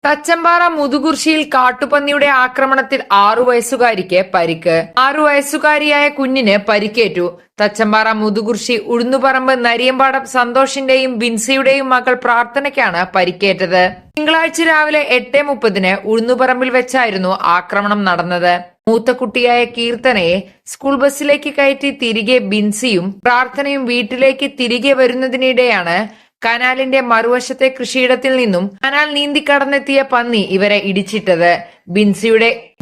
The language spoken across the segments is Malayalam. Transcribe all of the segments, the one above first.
തച്ചമ്പാറ മുതുകുർശിയിൽ കാട്ടുപന്നിയുടെ ആക്രമണത്തിൽ 6 വയസ്സുകാരിക്ക് പരിക്ക്. 6 വയസ്സുകാരിയായ കുഞ്ഞിന് പരിക്കേറ്റു. തച്ചമ്പാറ മുതുകുർശി ഉഴുന്നുപറമ്പ് നരിയമ്പാടം സന്തോഷിന്റെയും ബിൻസിയുടെയും മകൾ പ്രാർത്ഥനയ്ക്കാണ് പരിക്കേറ്റത്. തിങ്കളാഴ്ച രാവിലെ 8:30 ഉഴുന്നുപറമ്പിൽ വെച്ചായിരുന്നു ആക്രമണം നടന്നത്. മൂത്ത കുട്ടിയായ കീർത്തനയെ സ്കൂൾ ബസ്സിലേക്ക് കയറ്റി തിരികെ ബിൻസിയും പ്രാർത്ഥനയും വീട്ടിലേക്ക് തിരികെ വരുന്നതിനിടെയാണ് കനാലിന്റെ മറുവശത്തെ കൃഷിയിടത്തിൽ നിന്നും കനാൽ നീന്തിക്കടന്നെത്തിയ പന്നി ഇവരെ ഇടിച്ചിട്ടത്.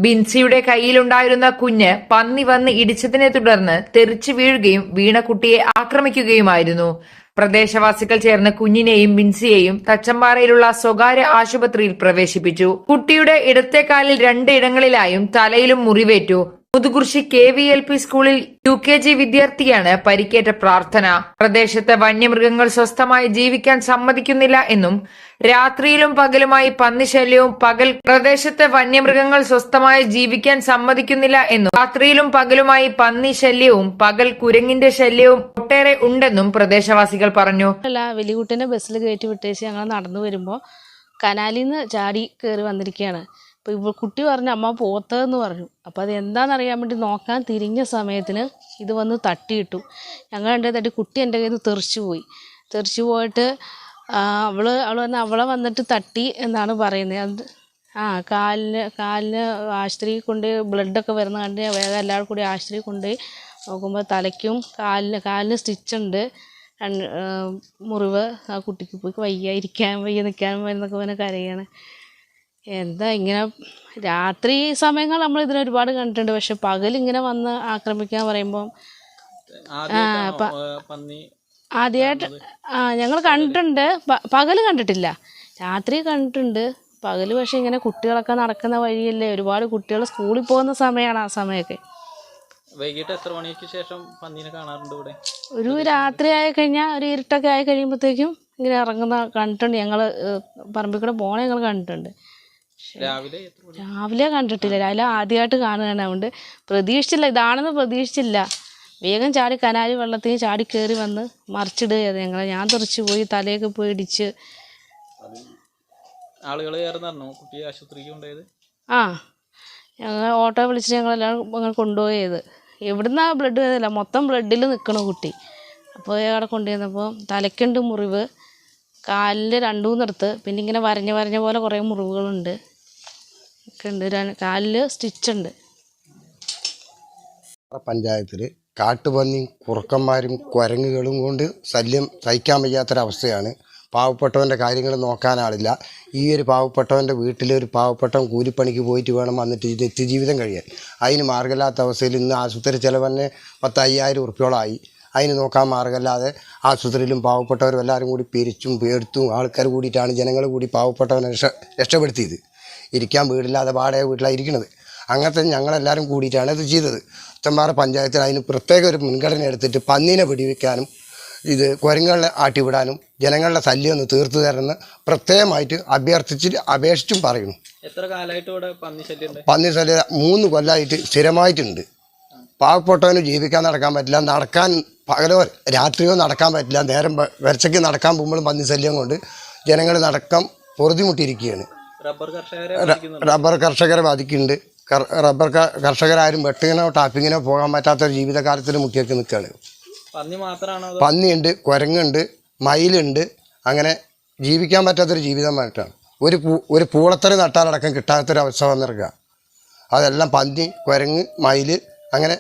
ബിൻസിയുടെ കയ്യിലുണ്ടായിരുന്ന കുഞ്ഞ് പന്നി വന്ന് ഇടിച്ചതിനെ തുടർന്ന് തെറിച്ചു വീഴുകയും വീണ കുട്ടിയെ ആക്രമിക്കുകയുമായിരുന്നു. പ്രദേശവാസികൾ ചേർന്ന് കുഞ്ഞിനെയും ബിൻസിയെയും തച്ചമ്പാറയിലുള്ള സ്വകാര്യ ആശുപത്രിയിൽ പ്രവേശിപ്പിച്ചു. കുട്ടിയുടെ ഇടത്തെ കാലിൽ 2 ഇടങ്ങളിലായും തലയിലും മുറിവേറ്റു. മുതുകുർശി KVLP സ്കൂളിൽ UKG വിദ്യാർത്ഥിയാണ് പരിക്കേറ്റ പ്രാർത്ഥന. പ്രദേശത്ത് വന്യമൃഗങ്ങൾ സ്വസ്ഥമായി ജീവിക്കാൻ സമ്മതിക്കുന്നില്ല എന്നും രാത്രിയിലും പകലുമായി പന്നിശല്യവും പ്രദേശത്തെ വന്യമൃഗങ്ങൾ സ്വസ്ഥമായി ജീവിക്കാൻ സമ്മതിക്കുന്നില്ല എന്നും രാത്രിയിലും പകലുമായി പന്നി ശല്യവും പകൽ കുരങ്ങിന്റെ ശല്യവും ഒട്ടേറെ ഉണ്ടെന്നും പ്രദേശവാസികൾ പറഞ്ഞു. വലിയകുട്ടനെ ബസ്സിൽ കയറ്റി വിട്ടേച്ച് ഞങ്ങൾ നടന്നു വരുമ്പോൾ കനാലിൽ നിന്ന് ചാടി കയറി വന്നിരിക്കുകയാണ്. അപ്പോൾ ഇപ്പോൾ കുട്ടി പറഞ്ഞു അമ്മ പോത്തതെന്ന് പറഞ്ഞു. അപ്പോൾ അത് എന്താണെന്നറിയാൻ വേണ്ടി നോക്കാൻ തിരിഞ്ഞ സമയത്തിന് ഇത് വന്ന് തട്ടിയിട്ടു. ഞങ്ങൾ എൻ്റെ തട്ടി കുട്ടി എൻ്റെ കയ്യിൽ നിന്ന് തെറിച്ചു പോയിട്ട് അവൾ പറഞ്ഞ അവളെ വന്നിട്ട് തട്ടി എന്നാണ് പറയുന്നത്. അത് കാലിന് ആശുപത്രി കൊണ്ട് ബ്ലഡൊക്കെ വരുന്ന കണ്ട് വേഗം എല്ലാവരും കൂടി ആശുപത്രി കൊണ്ടുപോയി നോക്കുമ്പോൾ തലയ്ക്കും കാലിന് സ്റ്റിച്ചുണ്ട്, മുറിവ്. ആ കുട്ടിക്ക് പോയി ഇരിക്കാൻ വയ്യ നിൽക്കാൻ വയ്യെന്നൊക്കെ പറഞ്ഞ് കരയാണ്. എന്താ ഇങ്ങനെ രാത്രി സമയങ്ങൾ നമ്മൾ ഇതിനെ ഒരുപാട് കണ്ടിട്ടുണ്ട്. പക്ഷെ പകലിങ്ങനെ വന്ന് ആക്രമിക്കാൻ പറയുമ്പോൾ ആദ്യമായിട്ട് ഞങ്ങൾ കണ്ടിട്ടുണ്ട്. പകല് കണ്ടിട്ടില്ല, രാത്രി കണ്ടിട്ടുണ്ട്. പകല് പക്ഷെ ഇങ്ങനെ കുട്ടികളൊക്കെ നടക്കുന്ന വഴിയല്ലേ, ഒരുപാട് കുട്ടികൾ സ്കൂളിൽ പോകുന്ന സമയമാണ്. ആ സമയമൊക്കെ വൈകിട്ട് എത്ര മണിക്ക് ശേഷം പന്നീനെ കാണാറുണ്ട് ഇവിടെ? ഒരു രാത്രി ആയി കഴിഞ്ഞാൽ ഒരു ഇരുട്ടൊക്കെ ആയി കഴിയുമ്പോഴത്തേക്കും ഇങ്ങനെ ഇറങ്ങുന്ന കണ്ടിട്ടുണ്ട്. ഞങ്ങൾ പറമ്പിൽ കൂടെ പോണ ഞങ്ങൾ കണ്ടിട്ടുണ്ട്. രാവിലെ കണ്ടിട്ടില്ല, രാവിലെ ആദ്യമായിട്ട് കാണുകയാണ്. അതുകൊണ്ട് പ്രതീക്ഷിച്ചില്ല, ഇതാണെന്ന് പ്രതീക്ഷിച്ചില്ല. വേഗം ചാടി കനാല് വെള്ളത്തിൽ ചാടി കയറി വന്ന് മറിച്ചിടുക. ഞാൻ തെറിച്ചു പോയി, തലയൊക്കെ പോയി ഇടിച്ച്. ആളുകൾ കുട്ടിയെ ആശുപത്രിക്ക് കൊണ്ടുപോയത്? ഞങ്ങൾ ഓട്ടോ വിളിച്ചിട്ട് ഞങ്ങളെല്ലാം കൊണ്ടുപോയത്. എവിടുന്നാ ബ്ലഡ് വരുന്നില്ല, മൊത്തം ബ്ലഡിൽ നിൽക്കണ കുട്ടി. അപ്പോൾ അവിടെ കൊണ്ടുവന്നപ്പോൾ തലയ്ക്കുണ്ട് മുറിവ്, കാലിൽ 2-3 പിന്നെ ഇങ്ങനെ വരഞ്ഞ പോലെ കുറേ മുറിവുകളുണ്ട് ഒക്കെ ഉണ്ട്. കാലിൽ സ്റ്റിച്ചുണ്ട്. പഞ്ചായത്തിൽ കാട്ടുപന്നി കുറുക്കന്മാരും കുരങ്ങുകളും കൊണ്ട് ശല്യം സഹിക്കാൻ വയ്യാത്തൊരവസ്ഥയാണ്. പാവപ്പെട്ടവൻ്റെ കാര്യങ്ങൾ നോക്കാൻ ആളില്ല. ഈ ഒരു പാവപ്പെട്ടവൻ്റെ വീട്ടിലൊരു പാവപ്പെട്ടവൻ കൂലിപ്പണിക്ക് പോയിട്ട് വേണം വന്നിട്ട് നിത്യജീവിതം കഴിയാൻ. അതിന് മാർഗ്ഗമില്ലാത്ത അവസ്ഥയിൽ ഇന്ന് ആശുപത്രി ചിലവന്നെ 10,000 ഉറുപ്പ്യോളമായി. അതിന് നോക്കാൻ മാർഗ്ഗമില്ലാതെ ആശുപത്രിയിലും പാവപ്പെട്ടവരും എല്ലാവരും കൂടി പിരിച്ചും പേടുത്തും ആൾക്കാർ കൂടിയിട്ടാണ് ജനങ്ങൾ കൂടി പാവപ്പെട്ടവനെ രക്ഷപ്പെടുത്തിയത്. ഇരിക്കാൻ വീടില്ലാതെ വാടക വീട്ടിലാണ് ഇരിക്കുന്നത്. അങ്ങനത്തെ ഞങ്ങളെല്ലാവരും കൂടിയിട്ടാണ് ഇത് ചെയ്തത്. തച്ചമ്പാറ പഞ്ചായത്തിൽ അതിന് പ്രത്യേക ഒരു മുൻഗണന എടുത്തിട്ട് പന്നീനെ വെടിവെക്കാനും ഇത് കുരങ്ങുകളെ ആട്ടിവിടാനും ജനങ്ങളുടെ ശല്യം ഒന്ന് തീർത്തു തരുന്ന പ്രത്യേകമായിട്ട് അപേക്ഷിച്ചും പറയുന്നു. എത്ര കാലമായിട്ട് ഇവിടെ പന്നി ശല്യം? 3 കൊല്ലമായിട്ട് സ്ഥിരമായിട്ടുണ്ട്. പാവപ്പെട്ടവന് ജീവിക്കാൻ നടക്കാൻ പറ്റില്ല, നടക്കാൻ പകലോ രാത്രിയോ നടക്കാൻ പറ്റില്ല. നേരം വരച്ചയ്ക്ക് നടക്കാൻ പോകുമ്പോഴും പന്നി ശല്യം കൊണ്ട് ജനങ്ങൾ നടക്കാൻ പൊറുതിമുട്ടിയിരിക്കുകയാണ്. റബ്ബർ കർഷകരെ ബാധിക്കുന്നുണ്ട്. റബ്ബർ കർഷകരാരും വെട്ടിങ്ങിനോ ടാപ്പിങ്ങിനോ പോകാൻ പറ്റാത്തൊരു ജീവിതകാലത്തിൽ മുട്ടിയൊക്കെ നിൽക്കുകയാണ്. പന്നിയുണ്ട്, കുരങ്ങുണ്ട്, മയിലുണ്ട്. അങ്ങനെ ജീവിക്കാൻ പറ്റാത്തൊരു ജീവിതമായിട്ടാണ്. ഒരു പൂളത്തറി നട്ടാലടക്കം കിട്ടാത്തൊരവസ്ഥ വന്നിരിക്കുക. അതെല്ലാം പന്നി, കുരങ്ങ്, മയിൽ, അങ്ങനെ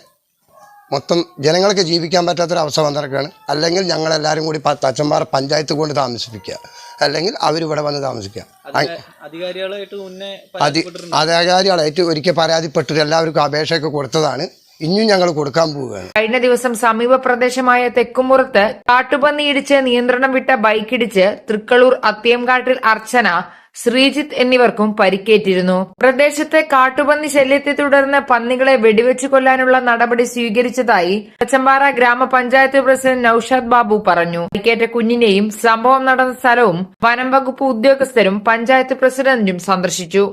മൊത്തം ജനങ്ങൾക്ക് ജീവിക്കാൻ പറ്റാത്തൊരവസ്ഥ വന്നിരിക്കുകയാണ്. അല്ലെങ്കിൽ ഞങ്ങളെല്ലാവരും കൂടി തച്ചമ്പാറ പഞ്ചായത്ത് കൊണ്ട് താമസിപ്പിക്കുക, അല്ലെങ്കിൽ അവരിവിടെ വന്ന് താമസിക്കുക. അധികാരികളായിട്ട് ഒരിക്കൽ പരാതിപ്പെട്ടിട്ട് എല്ലാവർക്കും അപേക്ഷയൊക്കെ കൊടുത്തതാണ്. ഇനിയും ഞങ്ങൾ കൊടുക്കാൻ പോവുകയാണ്. കഴിഞ്ഞ ദിവസം സമീപ പ്രദേശമായ തെക്കുമുറത്ത് കാട്ടുപന്നി ഇടിച്ച് നിയന്ത്രണം വിട്ട ബൈക്കിടിച്ച് തൃക്കളൂർ അത്തിയംകാട്ടിൽ അർച്ചന, ശ്രീജിത്ത് എന്നിവർക്കും പരിക്കേറ്റിരുന്നു. പ്രദേശത്തെ കാട്ടുപന്നി ശല്യത്തെ തുടർന്ന് പന്നികളെ വെടിവെച്ചു കൊല്ലാനുള്ള നടപടി സ്വീകരിച്ചതായി തച്ചമ്പാറ ഗ്രാമപഞ്ചായത്ത് പ്രസിഡന്റ് നൌഷാദ് ബാബു പറഞ്ഞു. പരിക്കേറ്റ കുഞ്ഞിനെയും സംഭവം നടന്ന സ്ഥലവും വനം വകുപ്പ് ഉദ്യോഗസ്ഥരും പഞ്ചായത്ത് പ്രസിഡന്റും സന്ദർശിച്ചു.